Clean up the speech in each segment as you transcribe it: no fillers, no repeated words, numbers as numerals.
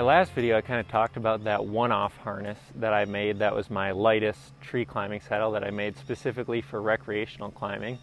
last video I kind of talked about that one-off harness that I made that was my lightest tree climbing saddle that I made specifically for recreational climbing.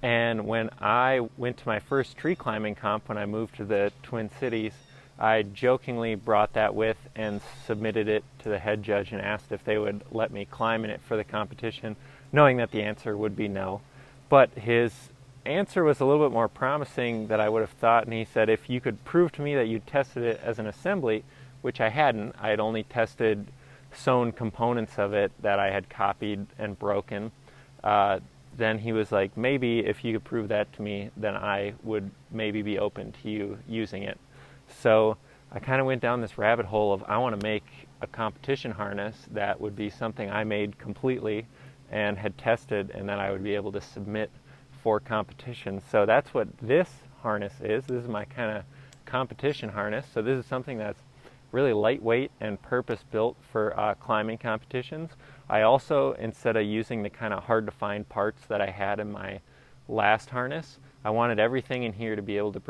And when I went to my first tree climbing comp when I moved to the Twin Cities, I jokingly brought that with and submitted it to the head judge and asked if they would let me climb in it for the competition, knowing that the answer would be no. But his answer was a little bit more promising than I would have thought, and he said if you could prove to me that you tested it as an assembly, which I hadn't. I had only tested sewn components of it that I had copied and broken. Then he was like, maybe if you could prove that to me, then I would maybe be open to you using it. So I kind of went down this rabbit hole of I want to make a competition harness that would be something I made completely and had tested, and that I would be able to submit for competition. So that's what this harness is. This is my kind of competition harness. So this is something that's really lightweight and purpose-built for climbing competitions. I also, instead of using the kind of hard-to-find parts that I had in my last harness, I wanted everything in here to be able to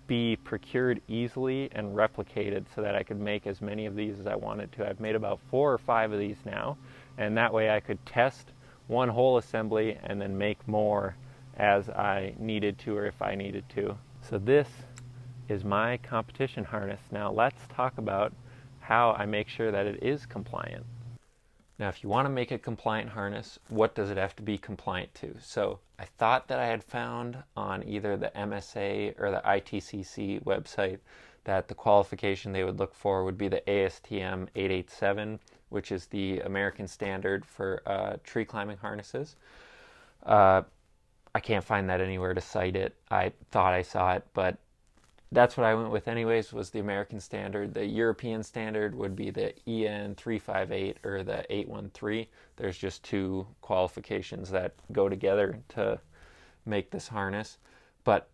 be procured easily and replicated so that I could make as many of these as I wanted to. I've made about 4 or 5 of these now, and that way I could test one whole assembly and then make more as I needed to or if I needed to. So this is my competition harness. Now let's talk about how I make sure that it is compliant. Now if you want to make a compliant harness, what does it have to be compliant to? So I thought that I had found on either the MSA or the ITCC website that the qualification they would look for would be the ASTM 887, which is the American standard for tree climbing harnesses. I can't find that anywhere to cite it. I thought I saw it, but that's what I went with anyways, was the American standard. The European standard would be the EN 358 or the 813. There's just 2 qualifications that go together to make this harness. But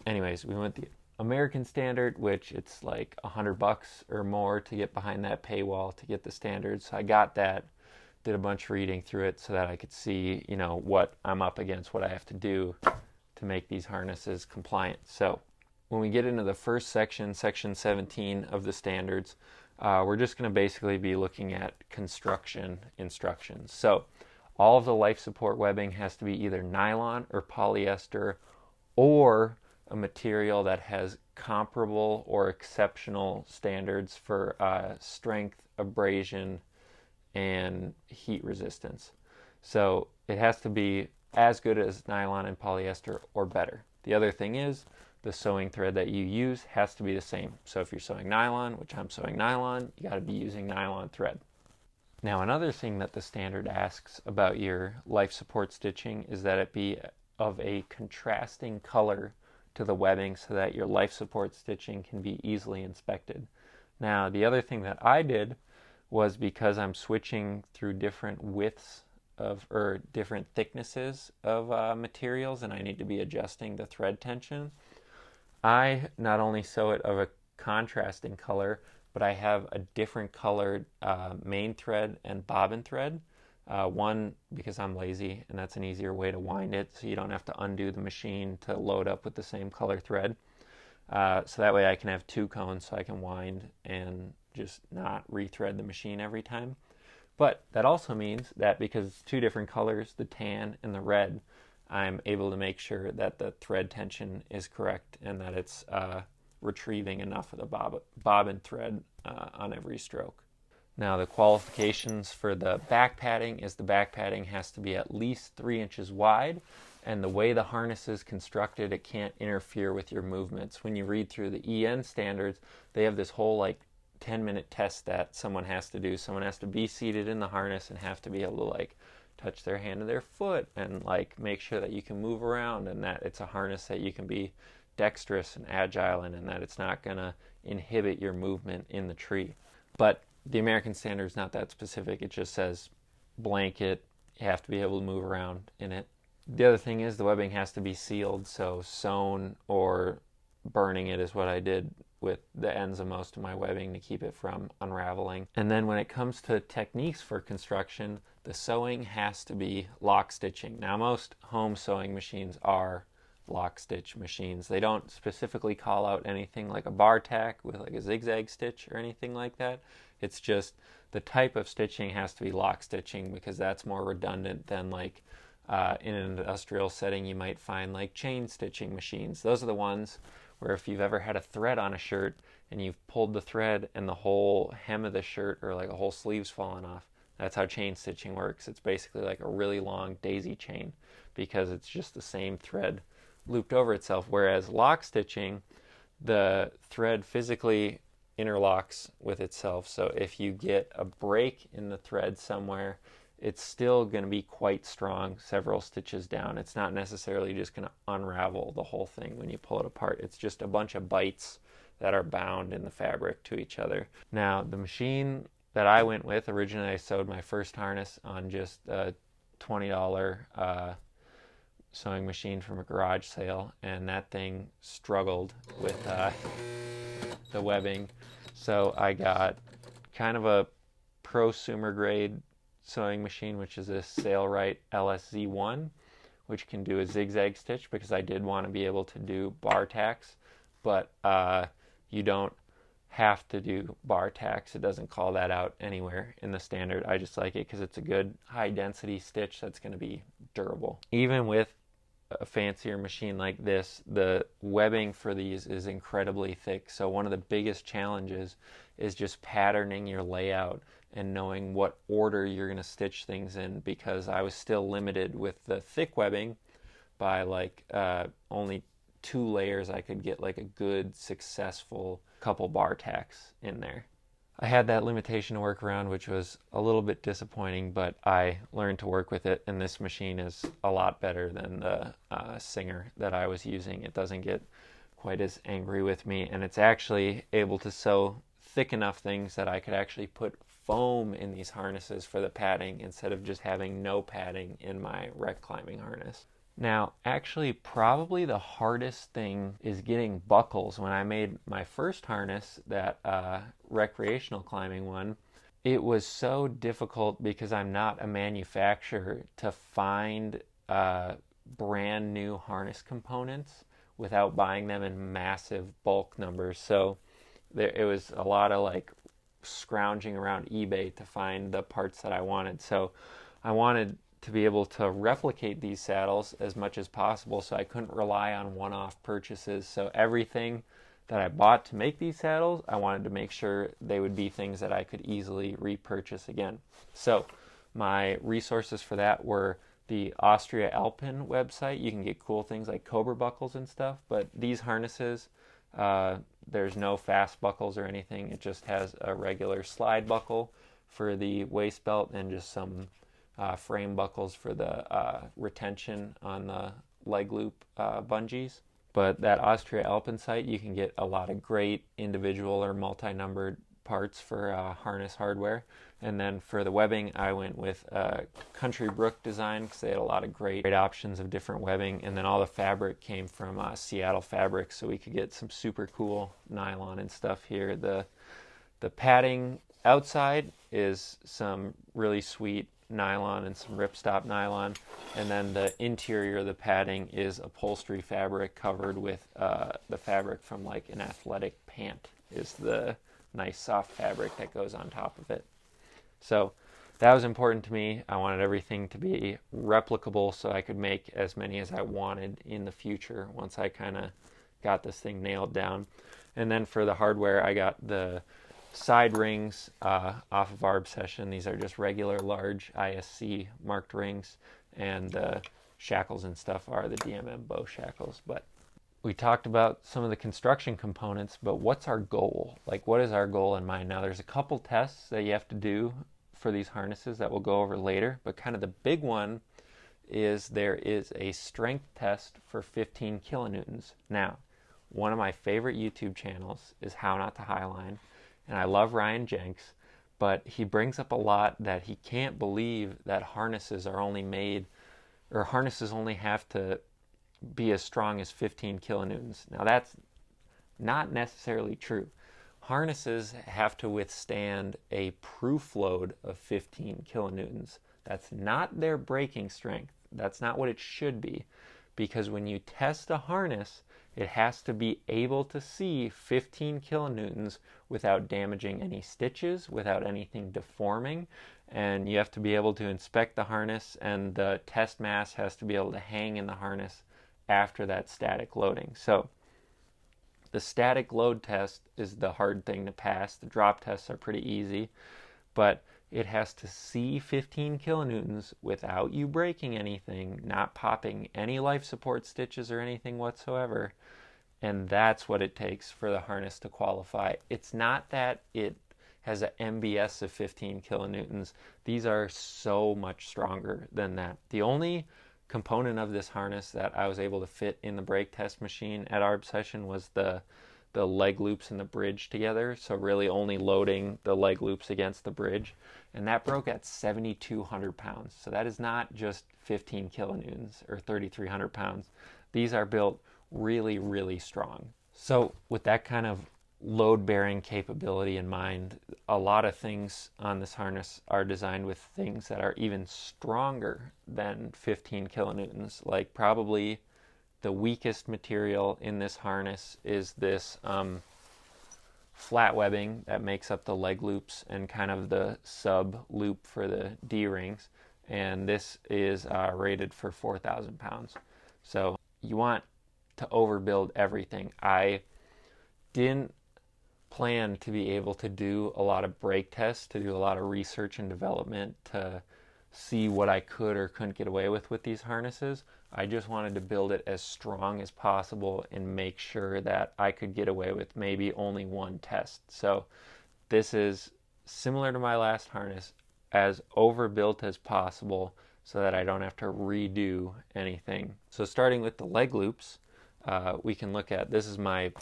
anyways, we went the American standard, which it's like $100 or more to get behind that paywall to get the standard. So I got that, did a bunch of reading through it so that I could see, what I'm up against, what I have to do to make these harnesses compliant. So when we get into the first section, section 17 of the standards, we're just going to basically be looking at construction instructions. So all of the life support webbing has to be either nylon or polyester or a material that has comparable or exceptional standards for strength, abrasion, and heat resistance. So it has to be as good as nylon and polyester or better. The other thing is the sewing thread that you use has to be the same. So if you're sewing nylon, which I'm sewing nylon, you got to be using nylon thread. Now another thing that the standard asks about your life support stitching is that it be of a contrasting color to the webbing so that your life support stitching can be easily inspected. Now the other thing that I did was, because I'm switching through different widths or different thicknesses of materials and I need to be adjusting the thread tension, I not only sew it of a contrasting color, but I have a different colored main thread and bobbin thread. One, because I'm lazy and that's an easier way to wind it so you don't have to undo the machine to load up with the same color thread. So that way I can have 2 cones so I can wind and just not rethread the machine every time. But that also means that because it's 2 different colors, the tan and the red, I'm able to make sure that the thread tension is correct and that it's retrieving enough of the bobbin thread on every stroke. Now the qualifications for the back padding is the back padding has to be at least 3 inches wide, and the way the harness is constructed, it can't interfere with your movements. When you read through the EN standards, they have this whole 10-minute test that someone has to do. Someone has to be seated in the harness and have to be able to touch their hand to their foot and make sure that you can move around and that it's a harness that you can be dexterous and agile in and that it's not going to inhibit your movement in the tree. But the American standard is not that specific. It just says blanket, you have to be able to move around in it. The other thing is the webbing has to be sealed, so sewn or burning it is what I did with the ends of most of my webbing to keep it from unraveling. And then when it comes to techniques for construction, the sewing has to be lock stitching. Now most home sewing machines are lock stitch machines. They don't specifically call out anything like a bar tack with like a zigzag stitch or anything like that. It's just the type of stitching has to be lock stitching because that's more redundant than like in an industrial setting you might find like chain stitching machines. Those are the ones where if you've ever had a thread on a shirt and you've pulled the thread and the whole hem of the shirt or like a whole sleeve's fallen off, that's how chain stitching works. It's basically like a really long daisy chain because it's just the same thread looped over itself. Whereas lock stitching, the thread physically interlocks with itself. So if you get a break in the thread somewhere, it's still going to be quite strong several stitches down. It's not necessarily just going to unravel the whole thing when you pull it apart. It's just a bunch of bites that are bound in the fabric to each other. Now, the machine that I went with, originally I sewed my first harness on just a $20 sewing machine from a garage sale, and that thing struggled with the webbing. So I got kind of a prosumer grade sewing machine, which is a Sailrite LSZ1, which can do a zigzag stitch because I did want to be able to do bar tacks, but you don't have to do bar tacks. It doesn't call that out anywhere in the standard. I just like it because it's a good high density stitch that's going to be durable. Even with a fancier machine like this, the webbing for these is incredibly thick. So one of the biggest challenges is just patterning your layout and knowing what order you're going to stitch things in, because I was still limited with the thick webbing by like only 2 layers. I could get like a good successful couple bar tacks in there. I had that limitation to work around, which was a little bit disappointing, but I learned to work with it, and this machine is a lot better than the Singer that I was using. It doesn't get quite as angry with me, and it's actually able to sew thick enough things that I could actually put foam in these harnesses for the padding instead of just having no padding in my rec climbing harness. Now, actually, probably the hardest thing is getting buckles. When I made my first harness, that recreational climbing one, it was so difficult because I'm not a manufacturer to find brand new harness components without buying them in massive bulk numbers. So it was a lot of like scrounging around eBay to find the parts that I wanted. So I wanted to be able to replicate these saddles as much as possible, so I couldn't rely on one-off purchases. So everything that I bought to make these saddles, I wanted to make sure they would be things that I could easily repurchase again. So my resources for that were the Austria Alpin website. You can get cool things like Cobra buckles and stuff, but these harnesses, there's no fast buckles or anything. It just has a regular slide buckle for the waist belt and just some frame buckles for the retention on the leg loop bungees. But that Austria Alpin site, you can get a lot of great individual or multi-numbered parts for harness hardware. And then for the webbing, I went with Country Brook design because they had a lot of great options of different webbing. And then all the fabric came from Seattle Fabric, so we could get some super cool nylon and stuff here. The padding outside is some really sweet nylon and some ripstop nylon, and then the interior of the padding is upholstery fabric covered with the fabric from like an athletic pant is the nice soft fabric that goes on top of it. So that was important to me. I wanted everything to be replicable so I could make as many as I wanted in the future once I kind of got this thing nailed down. And then for the hardware, I got the side rings off of Arbsession. These are just regular large ISC marked rings, and the shackles and stuff are the DMM bow shackles. But we talked about some of the construction components, but what's our goal? Like, what is our goal in mind? Now, there's a couple tests that you have to do for these harnesses that we'll go over later, but kind of the big one is there is a strength test for 15 kilonewtons. Now, one of my favorite YouTube channels is How Not to Highline, and I love Ryan Jenks, but he brings up a lot that he can't believe that harnesses are only made, or harnesses only have to be as strong as 15 kilonewtons. Now that's not necessarily true. Harnesses have to withstand a proof load of 15 kilonewtons. That's not their breaking strength. That's not what it should be, because when you test a harness, it has to be able to see 15 kilonewtons without damaging any stitches, without anything deforming, and you have to be able to inspect the harness, and the test mass has to be able to hang in the harness after that static loading. So the static load test is the hard thing to pass. The drop tests are pretty easy, but it has to see 15 kilonewtons without you breaking anything, not popping any life support stitches or anything whatsoever. And that's what it takes for the harness to qualify. It's not that it has an MBS of 15 kilonewtons. These are so much stronger than that. The only component of this harness that I was able to fit in the brake test machine at Arbsession was the leg loops and the bridge together, so really only loading the leg loops against the bridge, and that broke at 7,200 pounds. So that is not just 15 kilonewtons or 3,300 pounds. These are built really, really strong. So with that kind of load-bearing capability in mind, a lot of things on this harness are designed with things that are even stronger than 15 kilonewtons. Like probably the weakest material in this harness is this flat webbing that makes up the leg loops and kind of the sub loop for the D-rings, and this is rated for 4,000 pounds. So you want to overbuild everything. I didn't plan to be able to do a lot of brake tests, to do a lot of research and development to see what I could or couldn't get away with these harnesses. I just wanted to build it as strong as possible and make sure that I could get away with maybe only one test. So this is similar to my last harness, as overbuilt as possible so that I don't have to redo anything. So starting with the leg loops, we can look at, this is my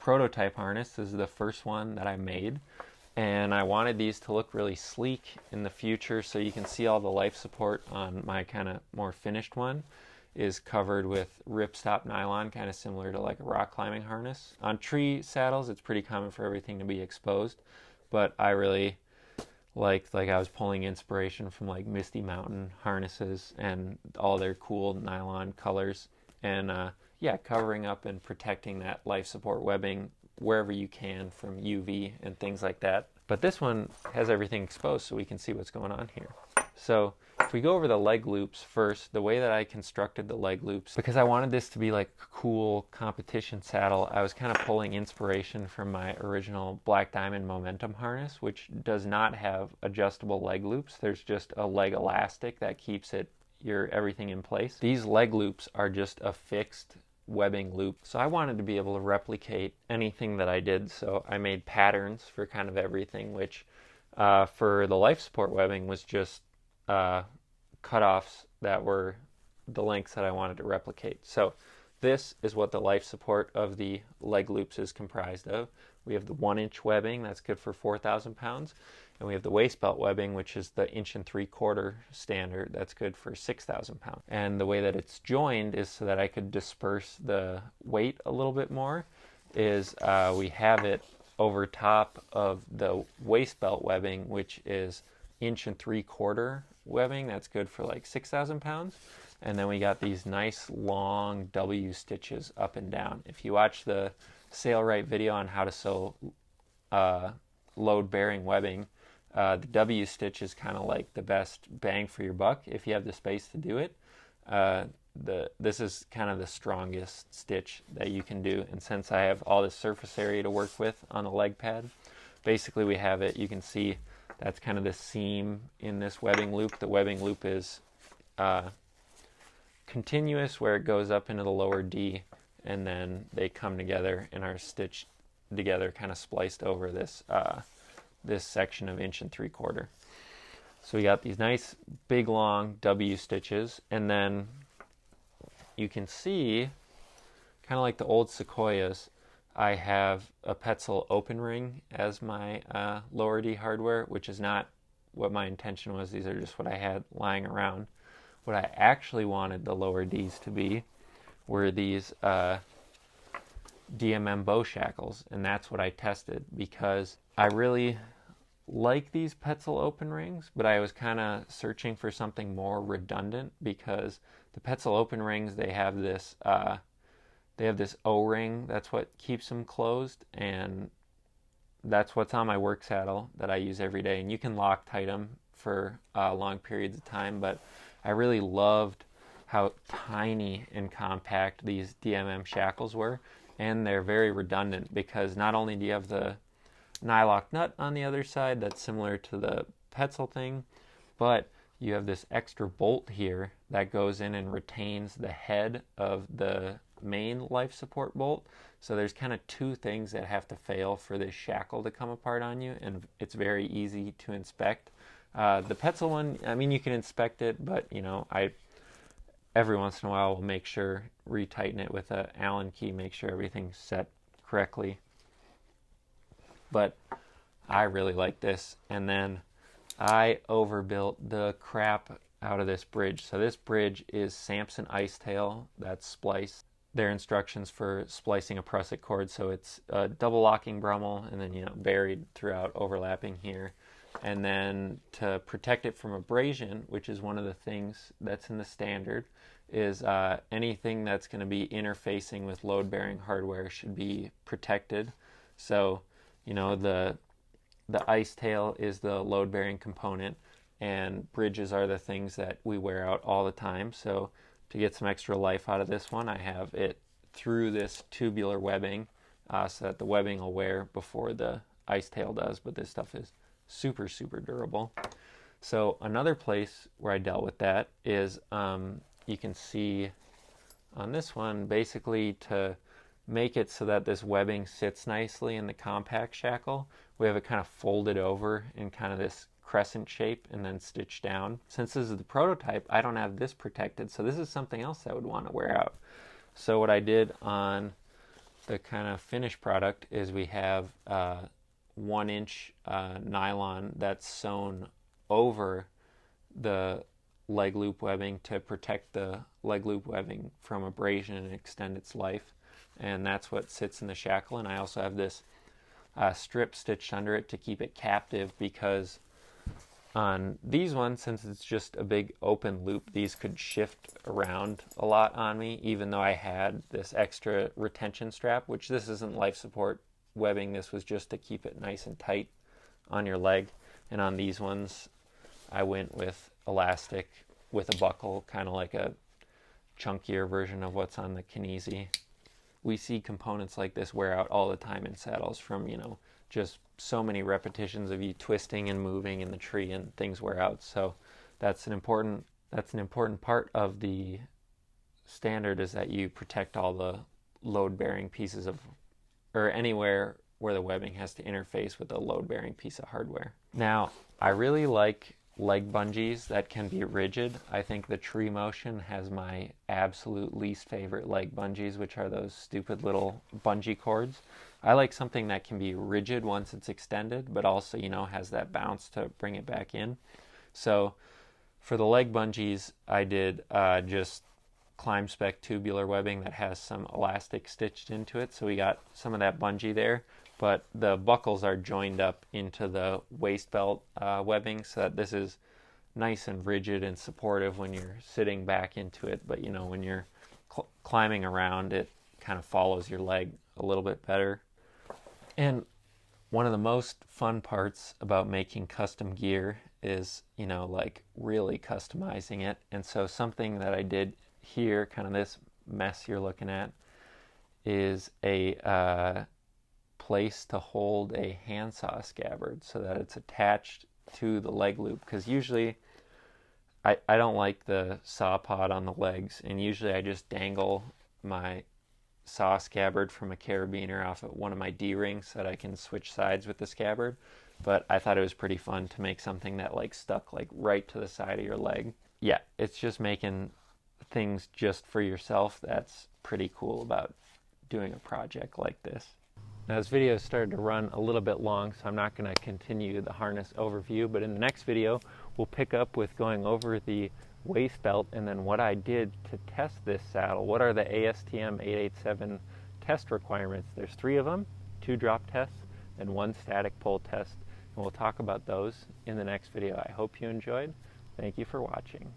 prototype harness. This is the first one that I made, and I wanted these to look really sleek in the future, so you can see all the life support on my kind of more finished one is covered with ripstop nylon, kind of similar to like a rock climbing harness. On tree saddles, it's pretty common for everything to be exposed, but I really liked, like I was pulling inspiration from like Misty Mountain harnesses and all their cool nylon colors, and yeah, covering up and protecting that life support webbing wherever you can from UV and things like that. But this one has everything exposed so we can see what's going on here. So if we go over the leg loops first, the way that I constructed the leg loops, because I wanted this to be like a cool competition saddle, I was kind of pulling inspiration from my original Black Diamond Momentum harness, which does not have adjustable leg loops. There's just a leg elastic that keeps everything in place. These leg loops are just a fixed webbing loop. So I wanted to be able to replicate anything that I did, so I made patterns for kind of everything, which for the life support webbing was just cutoffs that were the lengths that I wanted to replicate. So this is what the life support of the leg loops is comprised of. We have the 1-inch webbing, that's good for 4,000 pounds. And we have the waist belt webbing, which is the 1 3/4 standard. That's good for 6,000 pounds. And the way that it's joined is so that I could disperse the weight a little bit more. We have it over top of the waist belt webbing, which is 1 3/4 webbing. That's good for like 6,000 pounds. And then we got these nice long W stitches up and down. If you watch the Sailrite video on how to sew load-bearing webbing, the W stitch is kind of like the best bang for your buck if you have the space to do it. This is kind of the strongest stitch that you can do, and since I have all this surface area to work with on the leg pad, basically we have it, you can see that's kind of the seam in this webbing loop. The webbing loop is continuous where it goes up into the lower D, and then they come together and are stitched together, kind of spliced over this this section of 1 3/4. So we got these nice big long W stitches, and then you can see, kind of like the old Sequoias, I have a Petzl open ring as my lower D hardware, which is not what my intention was. These are just what I had lying around. What I actually wanted the lower Ds to be were these DMM bow shackles, and that's what I tested, because I really like these Petzl open rings, but I was kind of searching for something more redundant because the Petzl open rings, they have this O-ring. That's what keeps them closed, and that's what's on my work saddle that I use every day. And you can Loctite them for long periods of time, but I really loved how tiny and compact these DMM shackles were, and they're very redundant because not only do you have the nylock nut on the other side that's similar to the Petzl thing, but you have this extra bolt here that goes in and retains the head of the main life support bolt. So there's kind of two things that have to fail for this shackle to come apart on you, and it's very easy to inspect. The Petzl one, I mean, you can inspect it, but I every once in a while will make sure, retighten it with an Allen key, make sure everything's set correctly. But I really like this. And then I overbuilt the crap out of this bridge. So this bridge is Samson Ice Tail, that's spliced. Their instructions for splicing a prusik cord, so it's a double locking Brummel and then buried throughout, overlapping here. And then to protect it from abrasion, which is one of the things that's in the standard, is anything that's going to be interfacing with load-bearing hardware should be protected. So, the ice tail is the load-bearing component, and bridges are the things that we wear out all the time. So to get some extra life out of this one, I have it through this tubular webbing so that the webbing will wear before the ice tail does, but this stuff is super, super durable. So another place where I dealt with that is you can see on this one, basically to make it so that this webbing sits nicely in the compact shackle, we have it kind of folded over in kind of this crescent shape and then stitched down. Since this is the prototype, I don't have this protected, so this is something else I would want to wear out. So what I did on the kind of finished product is we have 1-inch nylon that's sewn over the leg loop webbing to protect the leg loop webbing from abrasion and extend its life, and that's what sits in the shackle. And I also have this strip stitched under it to keep it captive, because on these ones, since it's just a big open loop, these could shift around a lot on me, even though I had this extra retention strap, which this isn't life support webbing, this was just to keep it nice and tight on your leg. And on these ones I went with elastic with a buckle, kind of like a chunkier version of what's on the Kinesi. We see components like this wear out all the time in saddles from just so many repetitions of you twisting and moving in the tree, and things wear out. So that's an important part of the standard, is that you protect all the load bearing pieces of, or anywhere where the webbing has to interface with a load bearing piece of hardware. Now, I really like leg bungees that can be rigid. I think the Tree Motion has my absolute least favorite leg bungees, which are those stupid little bungee cords. I like something that can be rigid once it's extended, but also, has that bounce to bring it back in. So for the leg bungees, I did just Climb Spec tubular webbing that has some elastic stitched into it. So we got some of that bungee there, but the buckles are joined up into the waist belt webbing, so that this is nice and rigid and supportive when you're sitting back into it. But when you're climbing around, it kind of follows your leg a little bit better. And one of the most fun parts about making custom gear is, really customizing it. And so something that I did here, kind of this mess you're looking at, is a place to hold a handsaw scabbard so that it's attached to the leg loop, because usually I don't like the saw pod on the legs, and usually I just dangle my saw scabbard from a carabiner off of one of my D-rings so that I can switch sides with the scabbard. But I thought it was pretty fun to make something that stuck right to the side of your leg. Yeah, it's just making things just for yourself that's pretty cool about doing a project like this. Now, this video started to run a little bit long, so I'm not going to continue the harness overview, but in the next video we'll pick up with going over the waist belt and then what I did to test this saddle. What are the ASTM 887 test requirements? There's 3 of them, 2 drop tests and 1 static pull test, and we'll talk about those in the next video. I hope you enjoyed. Thank you for watching.